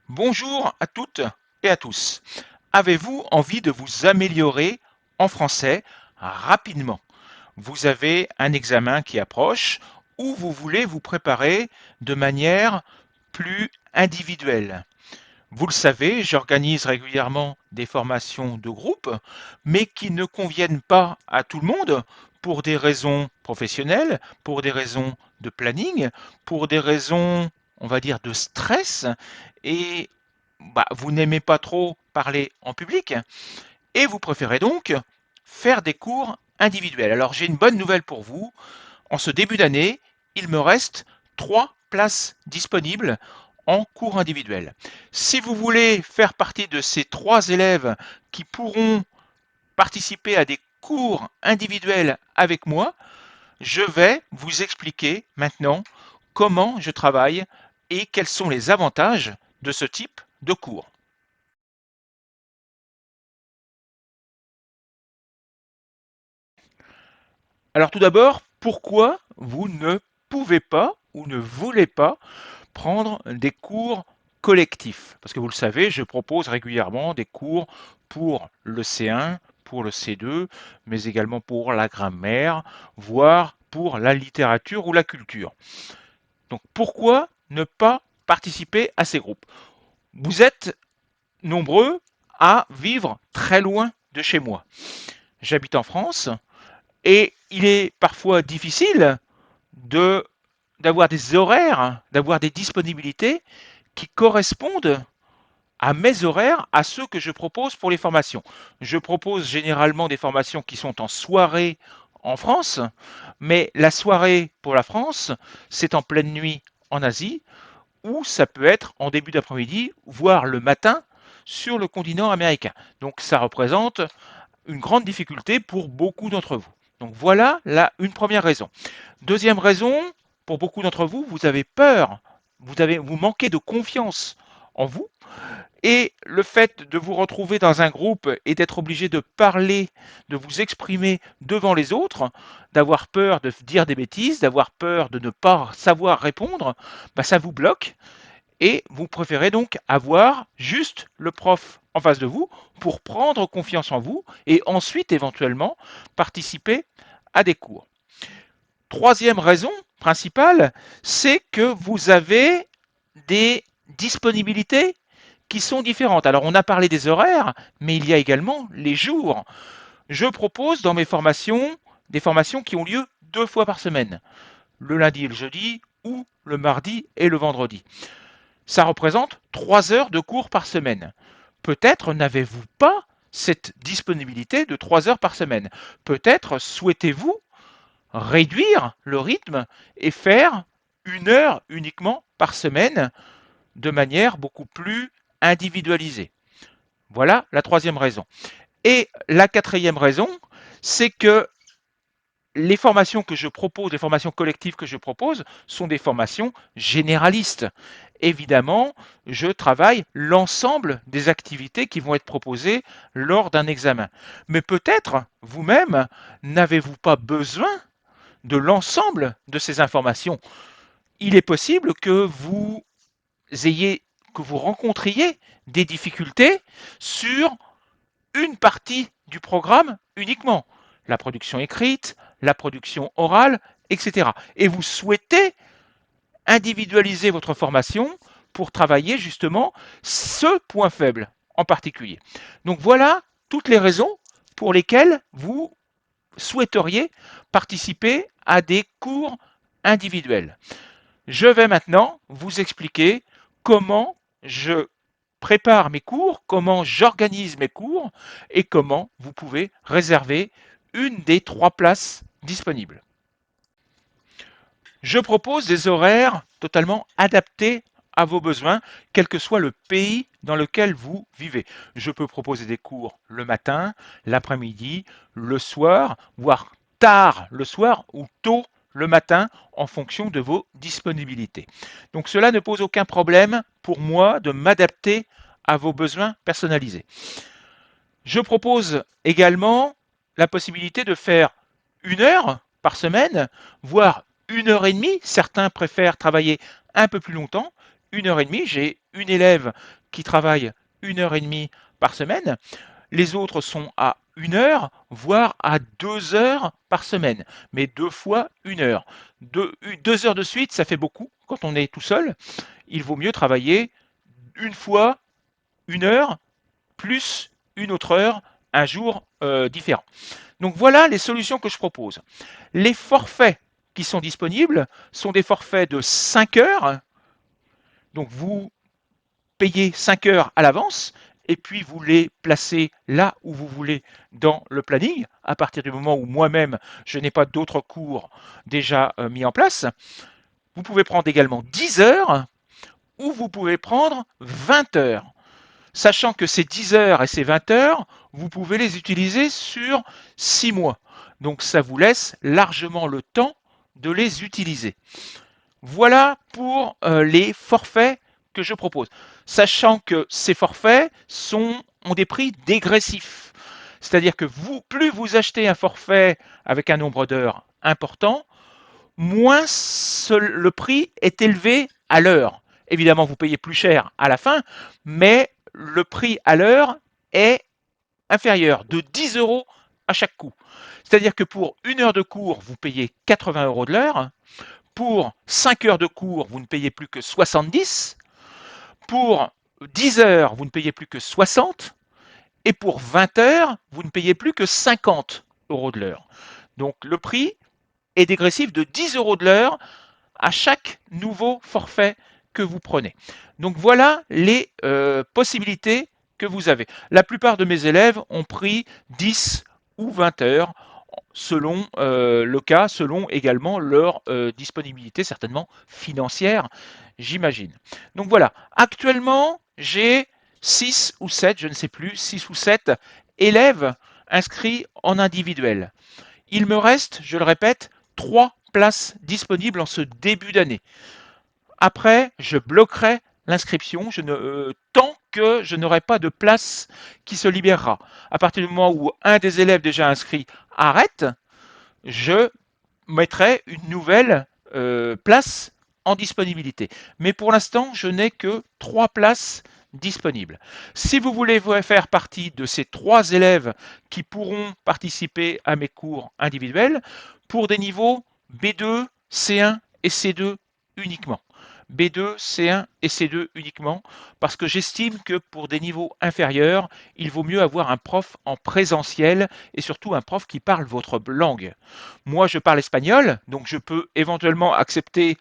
Bonjour à toutes et à tous. Avez-vous envie de vous améliorer en français rapidement? Vous avez un examen qui approche ou vous voulez vous préparer de manière plus individuelle. Vous le savez, j'organise régulièrement des formations de groupe, mais qui ne conviennent pas à tout le monde pour des raisons professionnelles, pour des raisons de planning, pour des raisons, on va dire, de stress, et vous n'aimez pas trop parler en public, et vous préférez donc faire des cours individuels. Alors j'ai une bonne nouvelle pour vous. En ce début d'année, il me reste 3 places disponibles en cours individuel. Si vous voulez faire partie de ces 3 élèves qui pourront participer à des cours individuels avec moi, je vais vous expliquer maintenant comment je travaille et quels sont les avantages de ce type de cours. Alors tout d'abord, pourquoi vous ne pouvez pas ou ne voulez pas prendre des cours collectifs? Parce que vous le savez, je propose régulièrement des cours pour le C1, pour le C2, mais également pour la grammaire, voire pour la littérature ou la culture. Donc pourquoi ne pas participer à ces groupes? Vous êtes nombreux à vivre très loin de chez moi. J'habite en France et il est parfois difficile de d'avoir des horaires, d'avoir des disponibilités qui correspondent à mes horaires, à ceux que je propose pour les formations. Je propose généralement des formations qui sont en soirée en France, mais la soirée pour la France, c'est en pleine nuit en Asie, ou ça peut être en début d'après-midi, voire le matin sur le continent américain. Donc ça représente une grande difficulté pour beaucoup d'entre vous. Donc voilà une première raison. Deuxième raison, pour beaucoup d'entre vous, vous avez peur, vous manquez de confiance en vous, et le fait de vous retrouver dans un groupe et d'être obligé de parler, de vous exprimer devant les autres, d'avoir peur de dire des bêtises, d'avoir peur de ne pas savoir répondre, ça vous bloque et vous préférez donc avoir juste le prof en face de vous pour prendre confiance en vous et ensuite éventuellement participer à des cours. Troisième raison principale, c'est que vous avez des disponibilités qui sont différentes. Alors on a parlé des horaires, mais il y a également les jours. Je propose dans mes formations des formations qui ont lieu 2 fois par semaine, le lundi et le jeudi ou le mardi et le vendredi. Ça représente 3 heures de cours par semaine. Peut-être n'avez-vous pas cette disponibilité de 3 heures par semaine. Peut-être souhaitez-vous réduire le rythme et faire 1 heure uniquement par semaine de manière beaucoup plus individualisée. Voilà la troisième raison. Et la quatrième raison, c'est que les formations que je propose, les formations collectives que je propose, sont des formations généralistes. Évidemment, je travaille l'ensemble des activités qui vont être proposées lors d'un examen. Mais peut-être, vous-même, n'avez-vous pas besoin de l'ensemble de ces informations. Il est possible que vous rencontriez des difficultés sur une partie du programme uniquement, la production écrite, la production orale, etc. Et vous souhaitez individualiser votre formation pour travailler justement ce point faible en particulier. Donc voilà toutes les raisons pour lesquelles vous souhaiteriez participer à des cours individuels. Je vais maintenant vous expliquer comment je prépare mes cours, comment j'organise mes cours et comment vous pouvez réserver une des 3 places disponibles. Je propose des horaires totalement adaptés à vos besoins, quel que soit le pays dans lequel vous vivez. Je peux proposer des cours le matin, l'après-midi, le soir, voire tard le soir ou tôt le matin en fonction de vos disponibilités. Donc cela ne pose aucun problème pour moi de m'adapter à vos besoins personnalisés. Je propose également la possibilité de faire 1 heure par semaine, voire 1 heure et demie. Certains préfèrent travailler un peu plus longtemps, 1 heure et demie. J'ai une élève qui travaille 1 heure et demie par semaine. Les autres sont à 1 heure, voire à 2 heures par semaine, mais 2 fois 1 heure. 2 heures de suite, ça fait beaucoup quand on est tout seul. Il vaut mieux travailler une fois 1 heure plus une autre heure un jour différent. Donc voilà les solutions que je propose. Les forfaits qui sont disponibles sont des forfaits de 5 heures. Donc vous payez 5 heures à l'avance et puis vous les placez là où vous voulez dans le planning, à partir du moment où moi-même, je n'ai pas d'autres cours déjà mis en place. Vous pouvez prendre également 10 heures ou vous pouvez prendre 20 heures. Sachant que ces 10 heures et ces 20 heures, vous pouvez les utiliser sur 6 mois. Donc ça vous laisse largement le temps de les utiliser. Voilà pour les forfaits que je propose. Sachant que ces forfaits ont des prix dégressifs. C'est-à-dire que plus vous achetez un forfait avec un nombre d'heures important, moins le prix est élevé à l'heure. Évidemment, vous payez plus cher à la fin, mais le prix à l'heure est inférieur de 10 euros à chaque coup. C'est-à-dire que pour 1 heure de cours, vous payez 80 euros de l'heure. Pour 5 heures de cours, vous ne payez plus que 70. Pour 10 heures, vous ne payez plus que 60. Et pour 20 heures, vous ne payez plus que 50 euros de l'heure. Donc le prix est dégressif de 10 euros de l'heure à chaque nouveau forfait que vous prenez. Donc voilà les possibilités que vous avez. La plupart de mes élèves ont pris 10 ou 20 heures selon le cas, selon également leur disponibilité, certainement financière, j'imagine. Donc voilà, actuellement, j'ai 6 ou 7, je ne sais plus, 6 ou 7 élèves inscrits en individuel. Il me reste, je le répète, 3 places disponibles en ce début d'année. Après, je bloquerai l'inscription tant que je n'aurai pas de place qui se libérera. À partir du moment où un des élèves déjà inscrits arrête, je mettrai une nouvelle place en disponibilité. Mais pour l'instant, je n'ai que 3 places disponibles. Si vous voulez faire partie de ces 3 élèves qui pourront participer à mes cours individuels pour des niveaux B2, C1 et C2 uniquement. B2, C1 et C2 uniquement, parce que j'estime que pour des niveaux inférieurs, il vaut mieux avoir un prof en présentiel et surtout un prof qui parle votre langue. Moi, je parle espagnol, donc je peux éventuellement accepter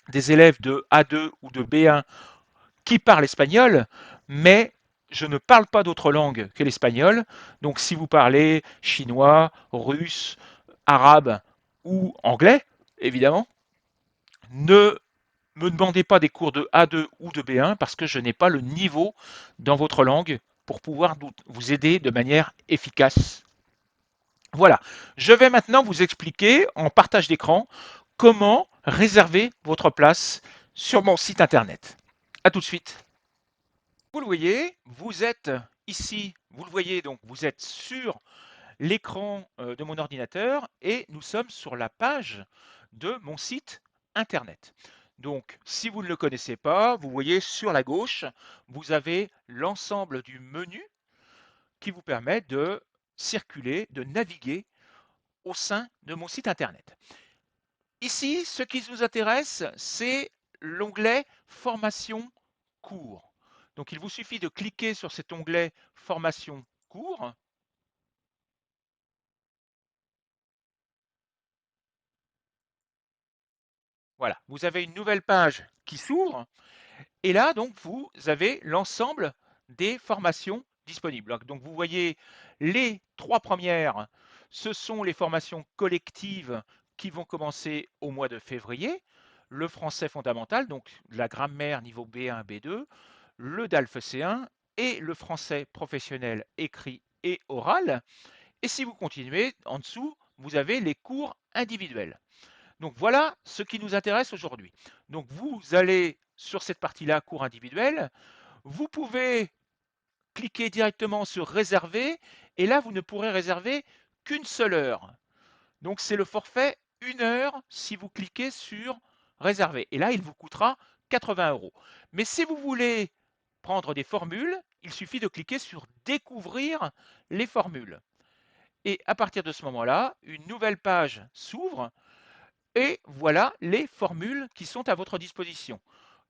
des élèves de A2 ou de B1 qui parlent espagnol, mais je ne parle pas d'autre langue que l'espagnol. Donc si vous parlez chinois, russe, arabe ou anglais, évidemment, ne me demandez pas des cours de A2 ou de B1 parce que je n'ai pas le niveau dans votre langue pour pouvoir vous aider de manière efficace. Voilà, je vais maintenant vous expliquer en partage d'écran comment réserver votre place sur mon site internet. A tout de suite. Vous le voyez, vous êtes ici, vous le voyez donc, vous êtes sur l'écran de mon ordinateur et nous sommes sur la page de mon site internet. Donc, si vous ne le connaissez pas, vous voyez sur la gauche, vous avez l'ensemble du menu qui vous permet de circuler, de naviguer au sein de mon site internet. Ici, ce qui nous intéresse, c'est l'onglet Formation cours. Donc, il vous suffit de cliquer sur cet onglet Formation cours. Voilà, vous avez une nouvelle page qui s'ouvre et là, donc, vous avez l'ensemble des formations disponibles. Donc, vous voyez les 3 premières, ce sont les formations collectives qui vont commencer au mois de février. Le français fondamental, donc la grammaire niveau B1, B2, le DALF C1 et le français professionnel écrit et oral. Et si vous continuez, en dessous, vous avez les cours individuels. Donc voilà ce qui nous intéresse aujourd'hui. Donc vous allez sur cette partie-là, cours individuel. Vous pouvez cliquer directement sur réserver et là, vous ne pourrez réserver qu'une seule heure. Donc c'est le forfait 1 heure si vous cliquez sur réserver. Et là, il vous coûtera 80 €. Mais si vous voulez prendre des formules, il suffit de cliquer sur découvrir les formules. Et à partir de ce moment-là, une nouvelle page s'ouvre et voilà les formules qui sont à votre disposition.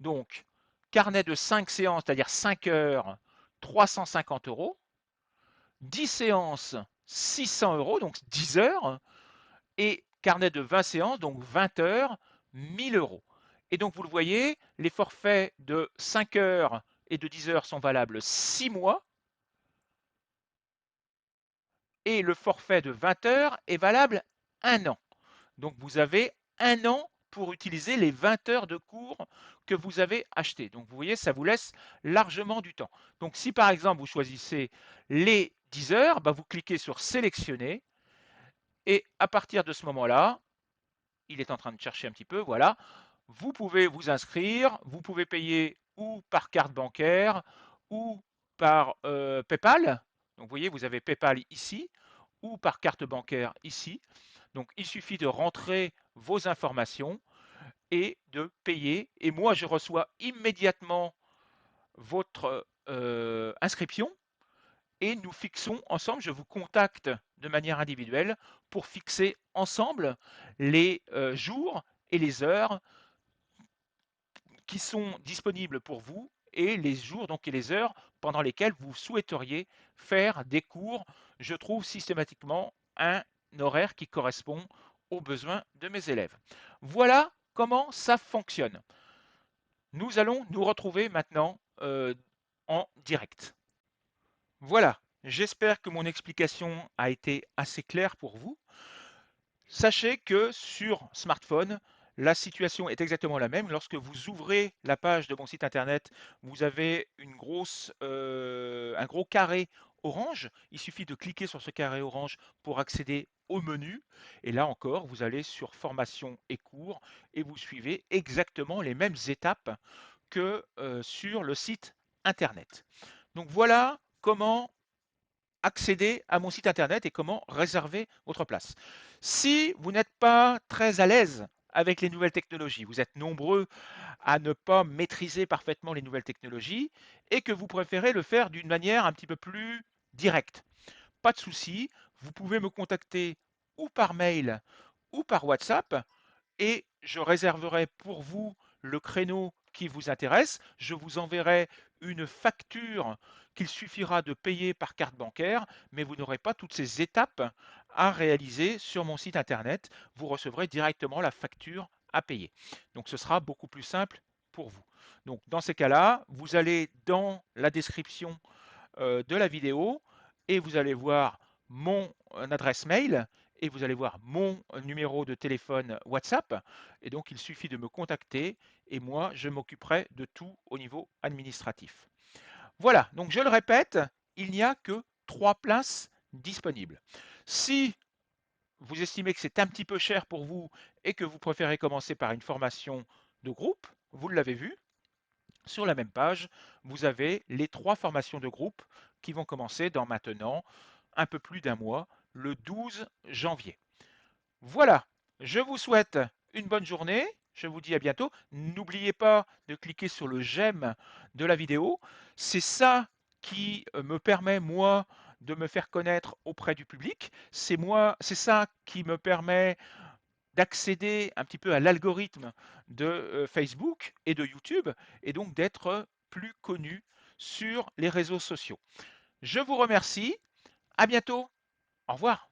Donc, carnet de 5 séances, c'est-à-dire 5 heures, 350 €. 10 séances, 600 €, donc 10 heures. Et carnet de 20 séances, donc 20 heures, 1000 €. Et donc, vous le voyez, les forfaits de 5 heures et de 10 heures sont valables 6 mois. Et le forfait de 20 heures est valable 1 an. Donc vous avez 1 an pour utiliser les 20 heures de cours que vous avez achetés. Donc vous voyez, ça vous laisse largement du temps. Donc si par exemple vous choisissez les 10 heures, bah, vous cliquez sur sélectionner et à partir de ce moment-là, il est en train de chercher un petit peu, voilà, vous pouvez vous inscrire, vous pouvez payer ou par carte bancaire ou par PayPal. Donc vous voyez, vous avez PayPal ici ou par carte bancaire ici. Donc il suffit de rentrer vos informations et de payer. Et moi, je reçois immédiatement votre inscription et nous fixons ensemble, je vous contacte de manière individuelle pour fixer ensemble les jours et les heures qui sont disponibles pour vous et les jours donc et les heures pendant lesquelles vous souhaiteriez faire des cours. Je trouve systématiquement un horaire qui correspond aux besoins de mes élèves. Voilà comment ça fonctionne. Nous allons nous retrouver maintenant en direct. Voilà, j'espère que mon explication a été assez claire pour vous. Sachez que sur smartphone, la situation est exactement la même. Lorsque vous ouvrez la page de mon site internet, vous avez un gros carré orange. Il suffit de cliquer sur ce carré orange pour accéder au menu. Et là encore, vous allez sur formation et cours et vous suivez exactement les mêmes étapes que sur le site internet. Donc voilà comment accéder à mon site internet et comment réserver votre place. Si vous n'êtes pas très à l'aise avec les nouvelles technologies, vous êtes nombreux à ne pas maîtriser parfaitement les nouvelles technologies et que vous préférez le faire d'une manière un petit peu plus directe, pas de souci, vous pouvez me contacter ou par mail ou par WhatsApp et je réserverai pour vous le créneau qui vous intéresse. Je vous enverrai une facture qu'il suffira de payer par carte bancaire, mais vous n'aurez pas toutes ces étapes à réaliser sur mon site internet. Vous recevrez directement la facture à payer. Donc ce sera beaucoup plus simple pour vous. Donc dans ces cas-là, vous allez dans la description de la vidéo et vous allez voir mon adresse mail et vous allez voir mon numéro de téléphone WhatsApp. Et donc, il suffit de me contacter et moi, je m'occuperai de tout au niveau administratif. Voilà, donc je le répète, il n'y a que 3 places disponibles. Si vous estimez que c'est un petit peu cher pour vous et que vous préférez commencer par une formation de groupe, vous l'avez vu, sur la même page, vous avez les 3 formations de groupe qui vont commencer dans maintenant un peu plus d'un mois, le 12 janvier. Voilà, je vous souhaite une bonne journée, je vous dis à bientôt. N'oubliez pas de cliquer sur le j'aime de la vidéo, c'est ça qui me permet moi de me faire connaître auprès du public, c'est ça qui me permet d'accéder un petit peu à l'algorithme de Facebook et de YouTube et donc d'être plus connu sur les réseaux sociaux. Je vous remercie, à bientôt, au revoir.